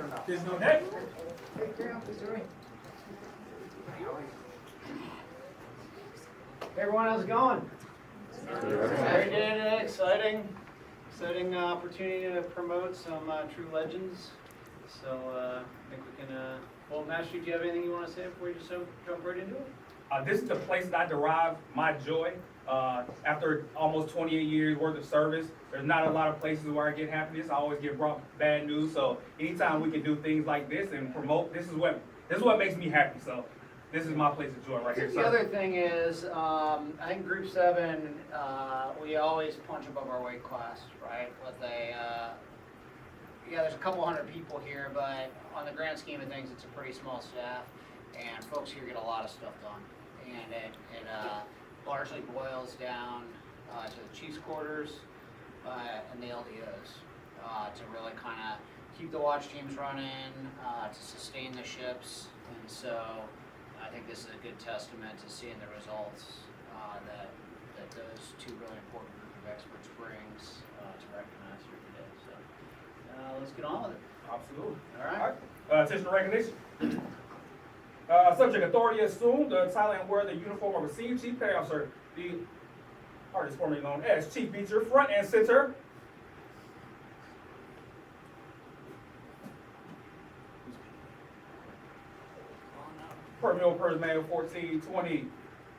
or not? There's no neck. Hey, Graham, please join me. Hey everyone, how's it going? Great day today, exciting opportunity to promote some true legends. So I think we can, well, Master, do you have anything you want to say before we just jump right into it? This is the place that I derive my joy. After almost 28 years worth of service, there's not a lot of places where I get happiness. I always get brought bad news. So anytime we can do things like this and promote, this is what makes me happy. So this is my place of joy right here. The other thing is, I think Group 7, we always punch above our weight class, right? There's a couple hundred people here, but on the grand scheme of things, it's a pretty small staff, and folks here get a lot of stuff done. And it largely boils down to the Chiefs quarters and the LDOs to really kind of keep the watch teams running, to sustain the ships, and so I think this is a good testament to seeing the results that those two really important group of experts brings to recognize here today. So let's get on with it. Absolutely. All right. Attention to recognition. Subject authority assumed the title and wear the uniform of a senior chief petty officer. The artist formerly known as Chief Beecher, front and center. Per Mill Pers Manual 1420.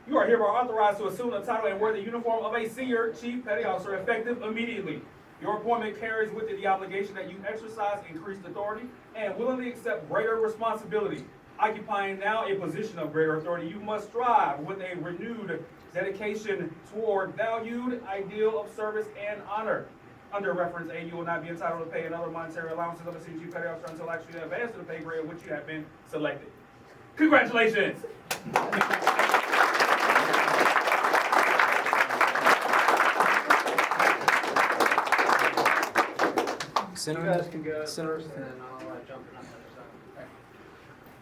You are hereby authorized to assume the title and wear the uniform of a senior chief petty officer effective immediately. Your appointment carries with it the obligation that you exercise increased authority and willingly accept greater responsibility. Occupying now a position of greater authority, you must strive with a renewed dedication toward valued ideal of service and honor. Under reference A, you will not be entitled to pay another monetary allowances of a senior chief petty officer until actually advanced to the pay grade in which you have been selected. Congratulations! You guys can go first, and then I'll jump in on the other side. Okay.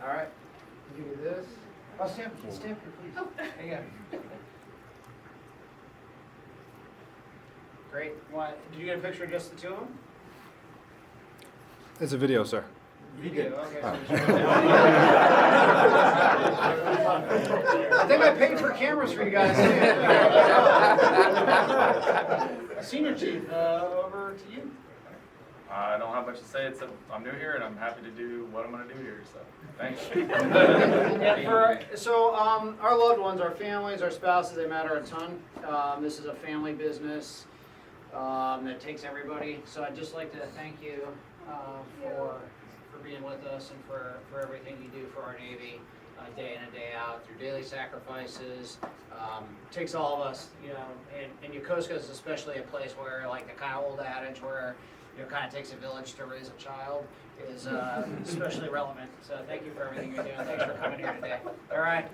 All right. You do this. Oh, stamp here, please. Oh. There you go. Great. Did you get a picture of just the two of them? It's a video, sir. Video. Okay. I think I paid for cameras for you guys. Senior Chief, over to you. I don't have much to say except I'm new here and I'm happy to do what I'm going to do here. So thanks. Our loved ones, our families, our spouses, they matter a ton. This is a family business that takes everybody. So I'd just like to thank you for being with us and for everything you do for our Navy day in and day out through daily sacrifices. Takes all of us, and Yokosuka is especially a place where, like, the kind of old adage where it kind of takes a village to raise a child is especially relevant. So thank you for everything you're doing. Thanks for coming here today. All right.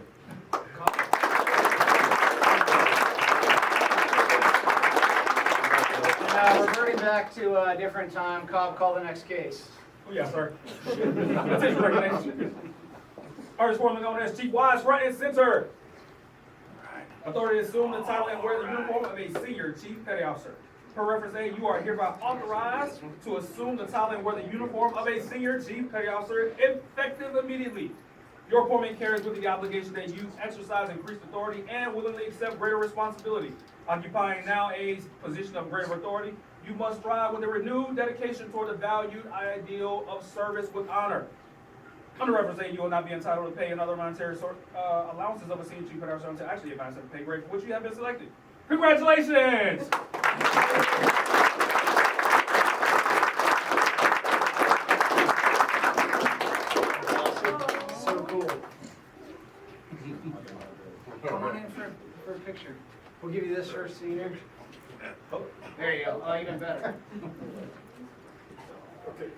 And reverting back to a different time, Cobb, call the next case. Oh, yes, sir. Attention recognition. Artist formerly known as Chief Wise, front and center. Authority to assume the title and wear the uniform of a senior chief petty officer. Per reference A, you are hereby authorized to assume the title and wear the uniform of a senior chief petty officer effective immediately. Your appointment carries with it the obligation that you exercise increased authority and willingly accept greater responsibility. Occupying now a position of greater authority, you must strive with a renewed dedication toward the valued ideal of service with honor. Under reference A, you will not be entitled to pay another monetary allowances of a senior chief petty officer until actually advanced to the pay grade for which you have been selected. Congratulations! So cool. Come on in for a picture. We'll give you this first, senior. Oh, there you go. Oh, even better. Okay.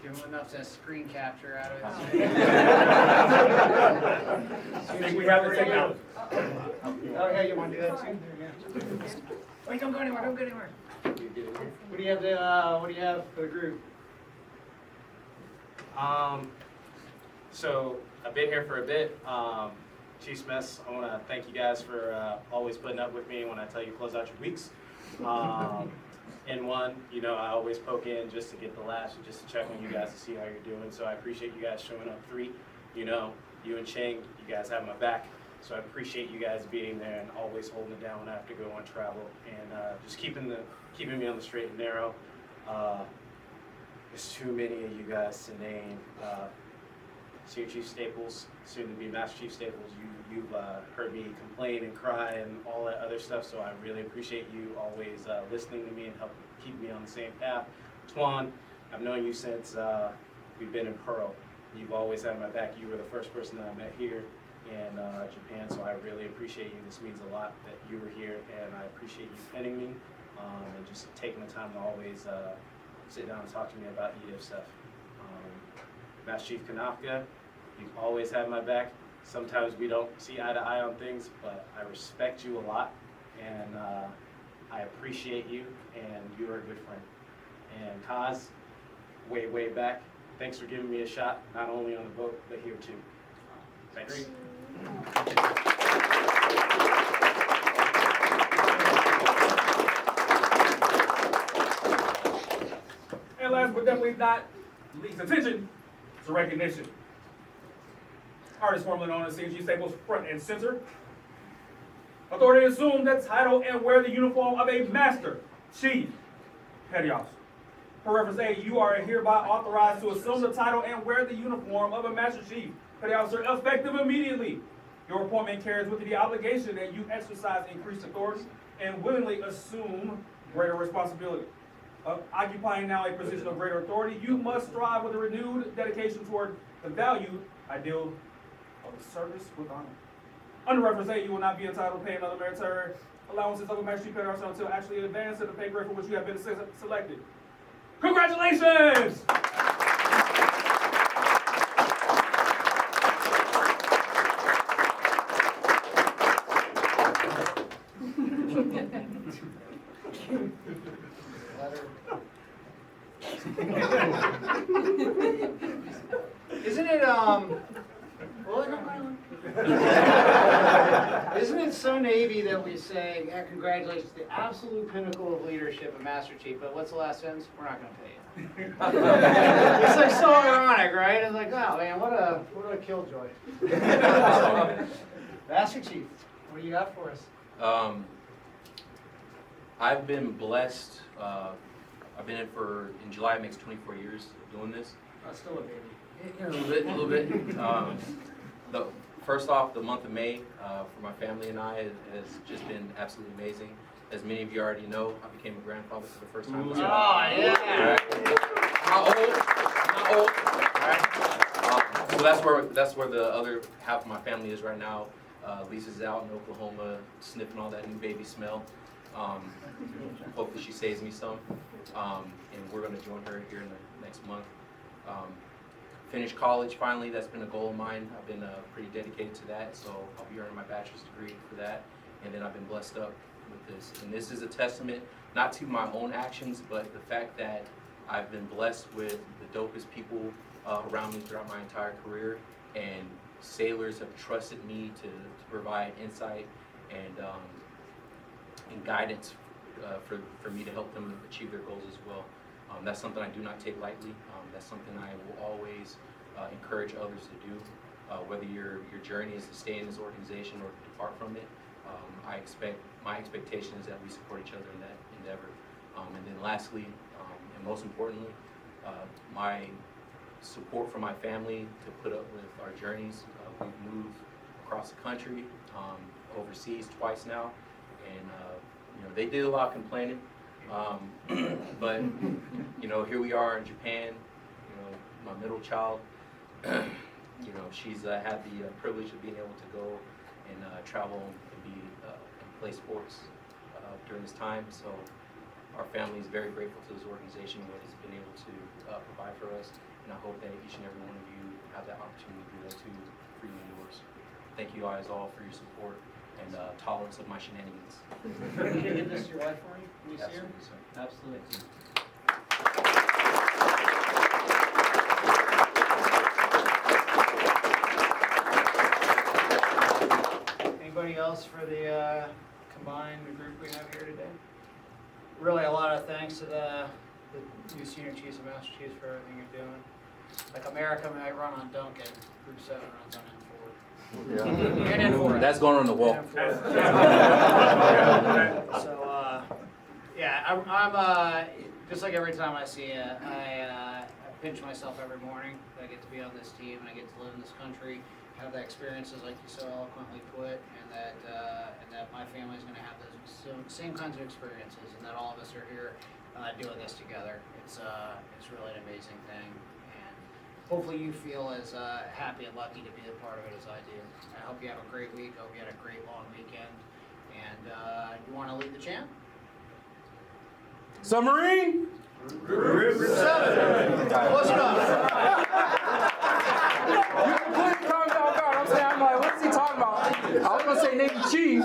Give him enough to screen capture out of it. I think we have to take out. Oh, yeah, you want to do that too? Yeah. Wait, don't go anywhere. Don't go anywhere. What do you have for the group? So I've been here for a bit. Chief Smith, I want to thank you guys for always putting up with me when I tell you to close out your weeks. And one, you know, I always poke in just to get the laughs, just to check on you guys to see how you're doing. So I appreciate you guys showing up. 3, you know, you and Chang, you guys have my back. So I appreciate you guys being there and always holding it down when I have to go on travel and just keeping me on the straight and narrow. There's too many of you guys to name. Senior Chief Staples, soon to be Master Chief Staples, you've heard me complain and cry and all that other stuff, so I really appreciate you always listening to me and helping keep me on the same path. Twan, I've known you since we've been in Pearl. You've always had my back. You were the first person that I met here in Japan, so I really appreciate you. This means a lot that you were here, and I appreciate you penning me and just taking the time to always sit down and talk to me about EDF stuff. Master Chief Kanafka, you've always had my back. Sometimes we don't see eye to eye on things, but I respect you a lot, and I appreciate you, and you're a good friend. And Kaz, way, way back, thanks for giving me a shot, not only on the boat, but here too. Thanks. And last but definitely not least, attention to recognition. Artist formerly known as COMSUBGRU Staples front and center. Authority to assume the title and wear the uniform of a Master Chief Petty Officer. For reference A, you are hereby authorized to assume the title and wear the uniform of a Master Chief Petty Officer effective immediately. Your appointment carries with it the obligation that you exercise increased authority and willingly assume greater responsibility. Occupying now a position of greater authority, you must strive with a renewed dedication toward the valued ideal of service with honor. Under reference A, you will not be entitled to pay another military allowances of a Master Chief Petty Officer until actually advanced to the pay grade for which you have been selected. Congratulations! Isn't it, isn't it so Navy that we say, yeah, congratulations, the absolute pinnacle of leadership, a Master Chief, but what's the last sentence? We're not gonna pay you. It's like so ironic, right? It's like, oh man, what a killjoy. Master Chief, what do you got for us? I've been blessed. I've been in July it makes 24 years of doing this. Still a baby. Yeah, a little bit. First off, the month of May for my family and I has just been absolutely amazing. As many of you already know, I became a grandfather for the first time. Oh yeah. Not old. Right? So that's where the other half of my family is right now. Lisa's out in Oklahoma sniffing all that new baby smell. Hopefully she saves me some. And we're going to join her here in the next month. Finished college finally. That's been a goal of mine. I've been pretty dedicated to that, so I'll be earning my bachelor's degree for that. And then I've been blessed up with this. And this is a testament, not to my own actions, but the fact that I've been blessed with the dopest people around me throughout my entire career. And sailors have trusted me to provide insight and guidance for me to help them achieve their goals as well. That's something I do not take lightly. That's something I will always encourage others to do. Whether your journey is to stay in this organization or to depart from it, my expectation is that we support each other in that endeavor. And then lastly, and most importantly, my support from my family to put up with our journeys. We've moved across the country, overseas twice now, and they did a lot of complaining. But here we are in Japan. My middle child, she's had the privilege of being able to go and travel and be and play sports during this time. So our family is very grateful to this organization, what it's been able to provide for us, and I hope that each and every one of you have that opportunity to do that too for you and yours. Thank you guys all for your support and tolerance of my shenanigans. Can you give this to your wife for me? Can you see her? Absolutely, sir. Absolutely. Anybody else for the combined group we have here today? really a lot of thanks to the new senior chiefs and master chiefs for everything you're doing. Like America might run on Duncan, Group 7 runs on N4. And N4. That's going on the wall. And N4. So, yeah, I'm just like every time I see it, I pinch myself every morning that I get to be on this team and I get to live in this country, have the experiences like you so eloquently put, and that my family's going to have those same kinds of experiences, and that all of us are here doing this together. It's really an amazing thing, and hopefully you feel as happy and lucky to be a part of it as I do. I hope you have a great week. I hope you had a great long weekend, and you want to lead the chant? Submarine. Group 7. Close enough. You completely caught me off guard. I'm like, what's he talking about? I was gonna say Navy Chief.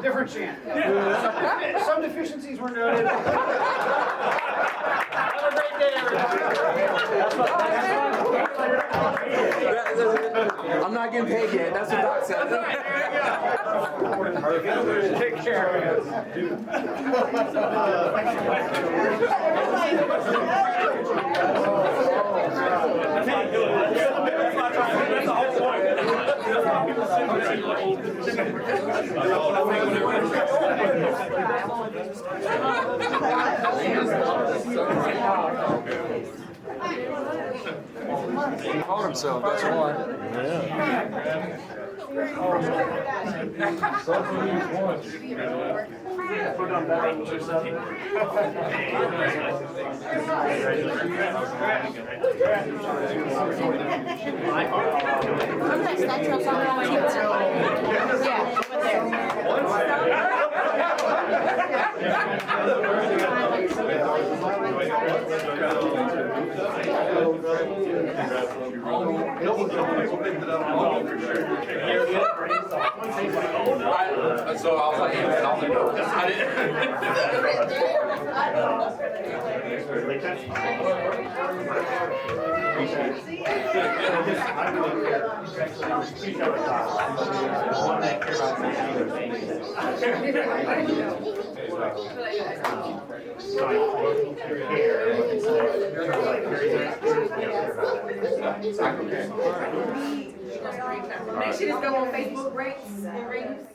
Different chant. Some deficiencies were noted. Have a great day, everybody. I'm not getting paid yet. That's what Doc said. Take care. He called himself, that's why. So I was like, I Make sure this go on Facebook, rates and rings.